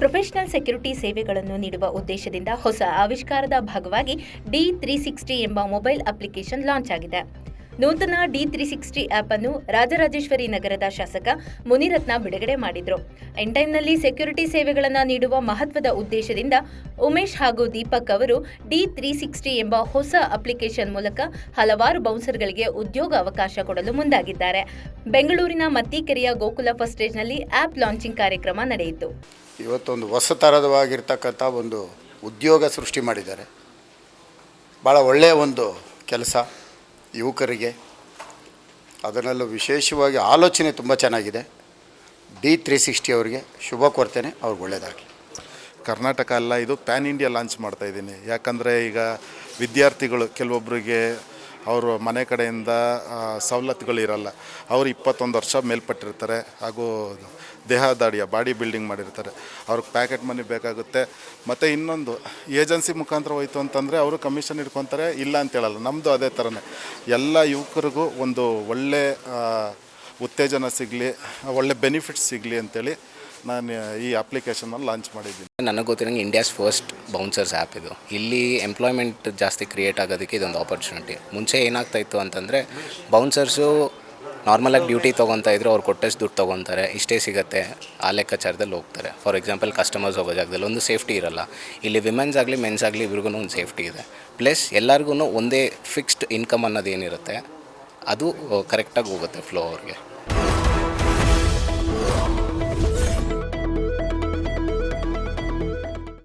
Professional security ಸೇವೆಗಳನ್ನು ನೀಡುವ ಉದ್ದೇಶದಿಂದ ಹೊಸ ಆವಿಷ್ಕಾರದ ಭಾಗವಾಗಿ D360 ಎಂಬ ಮೊಬೈಲ್ ಅಪ್ಲಿಕೇಶನ್ ಲಾಂಚ್ ಆಗಿದೆ. ನೂತನ D360 ಆಪ್ ಅನ್ನು ರಾಜರಾಜೇಶ್ವರಿ ನಗರದ ಶಾಸಕ ಮುನಿರತ್ನ ಬಿಡುಗಡೆ ಮಾಡಿದರು. ಟೈಮ್ನಲ್ಲಿ ಸೆಕ್ಯುರಿಟಿ ಸೇವೆಗಳನ್ನು ನೀಡುವ ಮಹತ್ವದ ಉದ್ದೇಶದಿಂದ ಉಮೇಶ್ ಹಾಗೂ ದೀಪಕ್ ಅವರು D360 ಎಂಬ ಹೊಸ ಅಪ್ಲಿಕೇಶನ್ ಮೂಲಕ ಹಲವಾರು ಬೌನ್ಸರ್ಗಳಿಗೆ ಉದ್ಯೋಗ ಅವಕಾಶ ಕೊಡಲು ಮುಂದಾಗಿದ್ದಾರೆ. ಬೆಂಗಳೂರಿನ ಮತ್ತಿಕೆರೆಯ ಗೋಕುಲ ಫಸ್ಟ್ ಸ್ಟೇಜ್ನಲ್ಲಿ ಆಪ್ ಲಾಂಚಿಂಗ್ ಕಾರ್ಯಕ್ರಮ ನಡೆಯಿತು. ಇವತ್ತೊಂದು ಹೊಸ ಥರದವಾಗಿರ್ತಕ್ಕಂಥ ಒಂದು ಉದ್ಯೋಗ ಸೃಷ್ಟಿ ಮಾಡಿದ್ದಾರೆ. ಭಾಳ ಒಳ್ಳೆಯ ಒಂದು ಕೆಲಸ ಯುವಕರಿಗೆ, ಅದರಲ್ಲೂ ವಿಶೇಷವಾಗಿ ಆಲೋಚನೆ ತುಂಬ ಚೆನ್ನಾಗಿದೆ. D360 ಅವರಿಗೆ ಶುಭ ಕೋರ್ತೇನೆ, ಅವ್ರಿಗೆ ಒಳ್ಳೆಯದಾಗಲಿ. ಕರ್ನಾಟಕ ಅಲ್ಲ, ಇದು ಪ್ಯಾನ್ ಇಂಡಿಯಾ ಲಾಂಚ್ ಮಾಡ್ತಾಯಿದ್ದೀನಿ. ಯಾಕಂದರೆ ಈಗ ವಿದ್ಯಾರ್ಥಿಗಳು ಕೆಲವೊಬ್ಬರಿಗೆ ಅವರು ಮನೆ ಕಡೆಯಿಂದ ಸವಲತ್ತುಗಳಿರಲ್ಲ. ಅವರು 21 ವರ್ಷ ಮೇಲ್ಪಟ್ಟಿರ್ತಾರೆ ಹಾಗೂ ದೇಹದಾಡಿಯ ಬಾಡಿ ಬಿಲ್ಡಿಂಗ್ ಮಾಡಿರ್ತಾರೆ. ಅವ್ರಿಗೆ ಪ್ಯಾಕೆಟ್ ಮನಿ ಬೇಕಾಗುತ್ತೆ. ಮತ್ತು ಇನ್ನೊಂದು ಏಜೆನ್ಸಿ ಮುಖಾಂತರ ಹೋಯ್ತು ಅಂತಂದರೆ ಅವರು ಕಮಿಷನ್ ಇಟ್ಕೊತಾರೆ, ಇಲ್ಲ ಅಂತೇಳಲ್ಲ. ನಮ್ಮದು ಅದೇ ಥರನೇ ಎಲ್ಲ ಯುವಕರಿಗೂ ಒಂದು ಒಳ್ಳೆ ಉತ್ತೇಜನ ಸಿಗಲಿ, ಒಳ್ಳೆ ಬೆನಿಫಿಟ್ಸ್ ಸಿಗಲಿ ಅಂತೇಳಿ ನಾನು ಈ ಅಪ್ಲಿಕೇಶನಲ್ಲಿ ಲಾಂಚ್ ಮಾಡಿದ್ದೀನಿ. ನನಗೆ ಗೊತ್ತಿರೋಂಗೆ ಇಂಡಿಯಾಸ್ ಫಸ್ಟ್ ಬೌನ್ಸರ್ಸ್ ಆ್ಯಪ್ ಇದು. ಇಲ್ಲಿ ಎಂಪ್ಲಾಯ್ಮೆಂಟ್ ಜಾಸ್ತಿ ಕ್ರಿಯೇಟ್ ಆಗೋದಕ್ಕೆ ಇದೊಂದು ಆಪರ್ಚುನಿಟಿ. ಮುಂಚೆ ಏನಾಗ್ತಾಯಿತ್ತು ಅಂತಂದರೆ ಬೌನ್ಸರ್ಸು ನಾರ್ಮಲಾಗಿ ಡ್ಯೂಟಿ ತೊಗೊತಾ ಇದ್ರು, ಅವ್ರು ಕೊಟ್ಟಷ್ಟು ದುಡ್ಡು ತೊಗೊತಾರೆ, ಇಷ್ಟೇ ಸಿಗುತ್ತೆ ಆ ಲೆಕ್ಕಾಚಾರದಲ್ಲಿ ಹೋಗ್ತಾರೆ. ಫಾರ್ ಎಕ್ಸಾಂಪಲ್ ಕಸ್ಟಮರ್ಸ್ ಹೋಗೋ ಜಾಗದಲ್ಲಿ ಒಂದು ಸೇಫ್ಟಿ ಇರೋಲ್ಲ. ಇಲ್ಲಿ ವಿಮೆನ್ಸ್ ಆಗಲಿ ಮೆನ್ಸ್ ಆಗಲಿ ಇವ್ರಿಗೂ ಒಂದು ಸೇಫ್ಟಿ ಇದೆ. ಪ್ಲಸ್ ಎಲ್ಲರಿಗೂ ಒಂದೇ ಫಿಕ್ಸ್ಡ್ ಇನ್ಕಮ್ ಅನ್ನೋದು ಏನಿರುತ್ತೆ ಅದು ಕರೆಕ್ಟಾಗಿ ಹೋಗುತ್ತೆ ಫ್ಲೋ ಅವ್ರಿಗೆ.